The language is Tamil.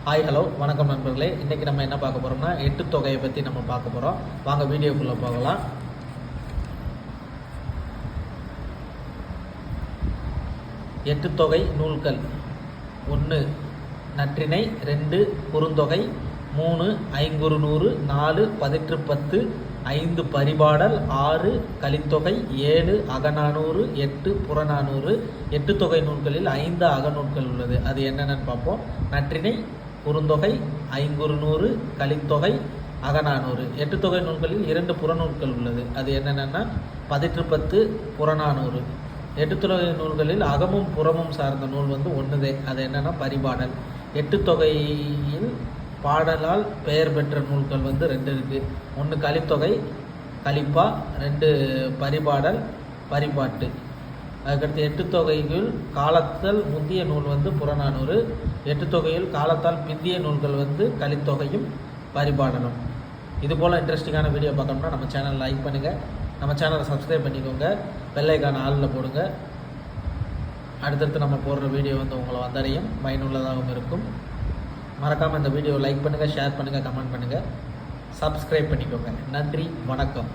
ஹாய் ஹலோ வணக்கம் நண்பர்களே. இன்றைக்கி நம்ம என்ன பார்க்க போகிறோம்னா எட்டு தொகையை பற்றி நம்ம பார்க்க போகிறோம். வாங்க வீடியோக்குள்ளே போகலாம். எட்டு தொகை நூல்கள்: 1 நற்றிணை, 2 குறுந்தொகை, 3 ஐங்குறுநூறு, 4 பதிற்றுப்பத்து, 5 பரிபாடல், 6 கலித்தொகை, 7 அகநானூறு, 8 புறநானூறு. எட்டு தொகை நூல்களில் 5 அகநூல்கள் உள்ளது. அது என்னென்னு பார்ப்போம். நற்றிணை, குறுந்தொகை, ஐங்குறுநூறு, கலித்தொகை, அகநானூறு. எட்டு தொகை நூல்களில் 2 புறநூல்கள் உள்ளது. அது என்னென்னா பதிற்றுப்பத்து, புறநானூறு. எட்டு தொகை நூல்களில் அகமும் புறமும் சார்ந்த நூல் ஒன்றுதே. அது என்னென்னா பரிபாடல். எட்டு தொகையில் பாடலால் பெயர் பெற்ற நூல்கள் 2 இருக்குது. 1 கலித்தொகை, கலிப்பா, 2 பரிபாடல், பரிபாட்டு. அதுக்கடுத்து எட்டு தொகைகள் காலத்தால் முந்திய நூல் புறநானூறு. எட்டு தொகையில் காலத்தால் பிந்திய நூல்கள் கலித்தொகையும் பரிபாடலும். இதுபோல் இன்ட்ரெஸ்டிங்கான வீடியோ பார்க்கணும்னா நம்ம சேனல் லைக் பண்ணுங்கள், நம்ம சேனலை சப்ஸ்கிரைப் பண்ணிக்கோங்க, பெல் ஐகான் ஆலில் போடுங்க. அடுத்தடுத்து நம்ம போடுற வீடியோ உங்களை வந்தடையும், பயனுள்ளதாகவும் இருக்கும். மறக்காமல் இந்த வீடியோ லைக் பண்ணுங்கள், ஷேர் பண்ணுங்கள், கமெண்ட் பண்ணுங்கள், சப்ஸ்கிரைப் பண்ணிக்கோங்க. நன்றி, வணக்கம்.